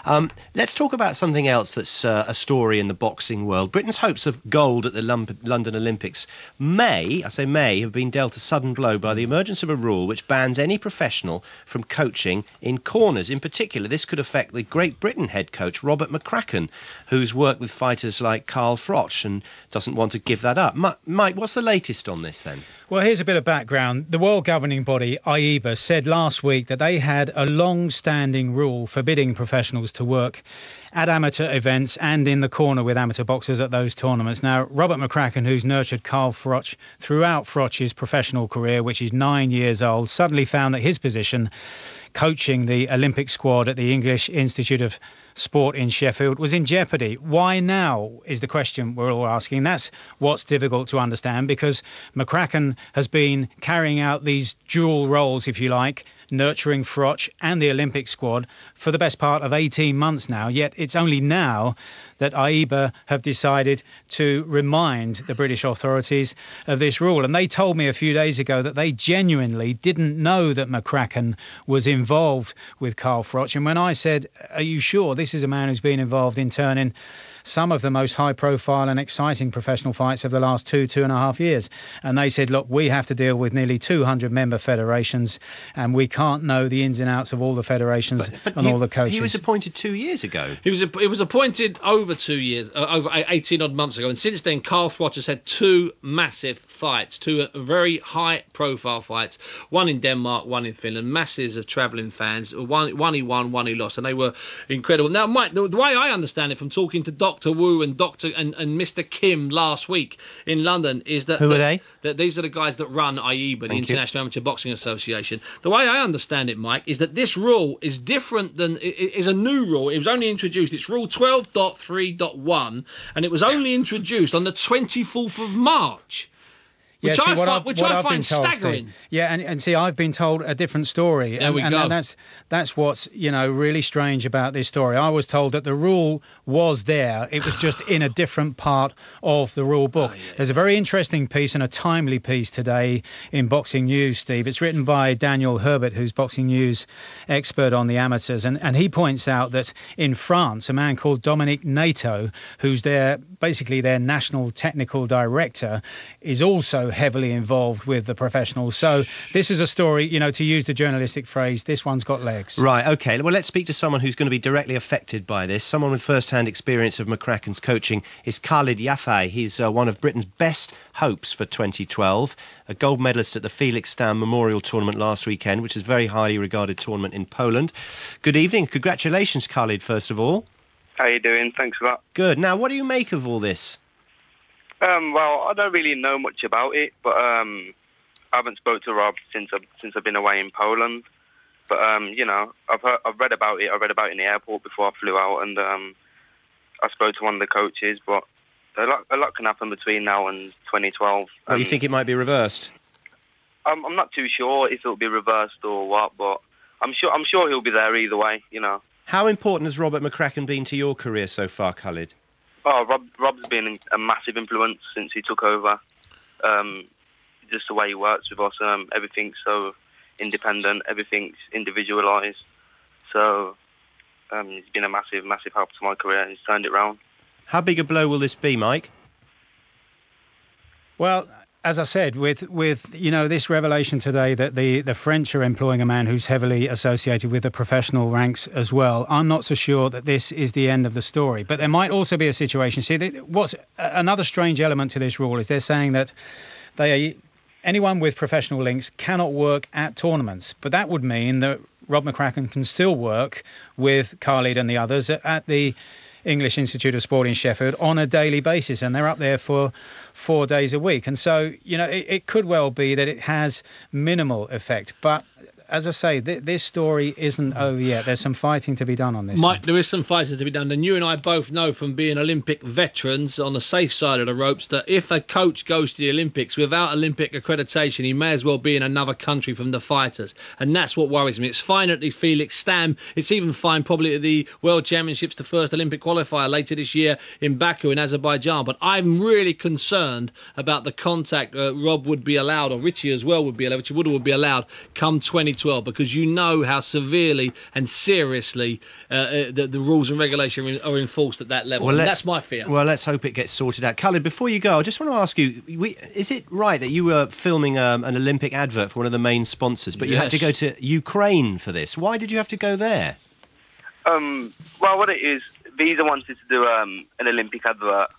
Let's talk about something else that's a story in the boxing world. Britain's hopes of gold at the London Olympics may have been dealt a sudden blow by the emergence of a rule which bans any professional from coaching in corners. In particular, this could affect the Great Britain head coach, Robert McCracken, who's worked with fighters like Carl Froch and doesn't want to give that up. Mike, what's the latest on this then? Well, here's a bit of background. The world governing body, AIBA, said last week that they had a long-standing rule forbidding professionals to work at amateur events and in the corner with amateur boxers at those tournaments. Now, Robert McCracken, who's nurtured Carl Froch throughout Froch's professional career, which is 9 years old, suddenly found that his position, coaching the Olympic squad at the English Institute of Sport in Sheffield, was in jeopardy. Why now is the question we're all asking. That's what's difficult to understand, because McCracken has been carrying out these dual roles, if you like, nurturing Froch and the Olympic squad for the best part of 18 months now. Yet it's only now that AIBA have decided to remind the British authorities of this rule. And they told me a few days ago that they genuinely didn't know that McCracken was involved with Carl Froch. And when I said, are you sure this is a man who's been involved in turning some of the most high-profile and exciting professional fights of the last 2.5 years? And they said, look, we have to deal with nearly 200 member federations, and we can't know the ins and outs of all the federations and all the coaches. He was appointed 2 years ago. He was appointed over 2 years, over 18-odd months ago, and since then, Carl Froch has had two massive fights, two very high-profile fights, one in Denmark, one in Finland, masses of travelling fans, one he won, one he lost, and they were incredible. Now, Mike, the way I understand it from talking to Dr. Wu and Mr. Kim last week in London is that... Who are they? That these are the guys that run AIBA, the International Amateur Boxing Association. The way I understand it, Mike, is that this rule is different than... It is a new rule. It was only introduced. It's Rule 12.3.1, and it was only introduced on the 24th of March. Which I find staggering. Steve. Yeah, and see, I've been told a different story. There we go. And that's what's, really strange about this story. I was told that the rule was there. It was just in a different part of the rule book. There's a very interesting piece and a timely piece today in Boxing News, Steve. It's written by Daniel Herbert, who's Boxing News expert on the amateurs. And he points out that in France, a man called Dominique Nato, who's basically their national technical director, is also heavily involved with the professionals. So this is a story, to use the journalistic phrase, this one's got legs. Right, OK. Well, let's speak to someone who's going to be directly affected by this. Someone with first-hand experience of McCracken's coaching is Khalid Yafai. He's one of Britain's best hopes for 2012, a gold medalist at the Felix Stam Memorial Tournament last weekend, which is a very highly regarded tournament in Poland. Good evening. Congratulations, Khalid, first of all. How are you doing? Thanks for that. Good. Now, what do you make of all this? Well, I don't really know much about it, but I haven't spoke to Rob since I've been away in Poland. But I've read about it. I read about it in the airport before I flew out, and I spoke to one of the coaches. But a lot can happen between now and 2012. Well, you think it might be reversed? I'm not too sure if it'll be reversed or what, but I'm sure he'll be there either way. How important has Robert McCracken been to your career so far, Khalid? Oh, Rob's been a massive influence since he took over. Just the way he works with us, everything's so independent, everything's individualised. So he's been a massive, massive help to my career, and he's turned it round. How big a blow will this be, Mike? Well, as I said, with this revelation today that the French are employing a man who's heavily associated with the professional ranks as well, I'm not so sure that this is the end of the story. But there might also be a situation. See, what's another strange element to this rule is they're saying that anyone with professional links cannot work at tournaments. But that would mean that Rob McCracken can still work with Khalid and the others at the English Institute of Sport in Sheffield on a daily basis, and they're up there for 4 days a week. And so, it could well be that it has minimal effect. But as I say, this story isn't over yet. There's some fighting to be done on this. Mike, there is some fighting to be done. And you and I both know from being Olympic veterans on the safe side of the ropes that if a coach goes to the Olympics without Olympic accreditation, he may as well be in another country from the fighters. And that's what worries me. It's fine at the Felix Stam. It's even fine probably at the World Championships, the first Olympic qualifier later this year in Baku in Azerbaijan. But I'm really concerned about the contact Rob would be allowed, or Richie as well would be allowed, Richie Woodall would be allowed come 2012. 12 because you know how severely and seriously the rules and regulations are enforced at that level. Well, and that's my fear. Well, let's hope it gets sorted out. Khalid, before you go, I just want to ask you, is it right that you were filming an Olympic advert for one of the main sponsors, but you had to go to Ukraine for this? Why did you have to go there? Well, what it is, Visa wanted to do an Olympic advert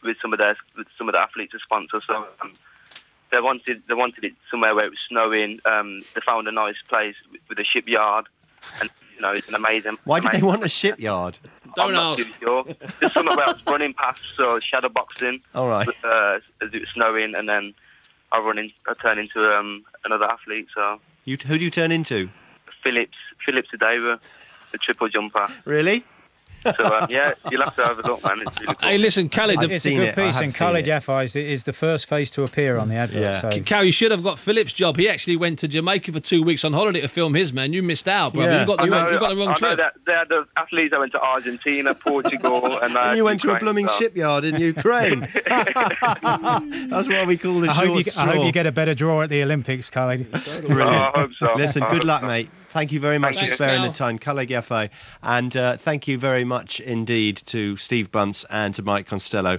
with some of the athletes as sponsors. So they wanted it somewhere where it was snowing. They found a nice place with a shipyard, and it's an amazing. Why did they want a shipyard? Don't I'm not ask. too sure. There's something where I was running past, so shadow boxing. All right. As it was snowing, and then I turn into another athlete. So Who do you turn into? Phillips Adaiba, the triple jumper. Really? So yeah, you'll have to have a look, man. It's really cool. Hey, listen, Khalid, It's a good piece, and Khalid Yafai is the first face to appear on the advert. Yeah. So. Cal, you should have got Philip's job. He actually went to Jamaica for 2 weeks on holiday to film his, man. You missed out, brother. Yeah. You got the wrong I trip. know that they had the athletes that went to Argentina, Portugal, and You went to a Ukraine, blooming so. shipyard in Ukraine. That's what we call the I short straw. hope you get a better draw at the Olympics, Khalid. Brilliant. I hope so. Listen, I good hope luck, so. mate. Thank you very much for Thanks, sparing Cal. the time. Khalid Yafai. And thank you very much indeed to Steve Bunce and to Mike Costello.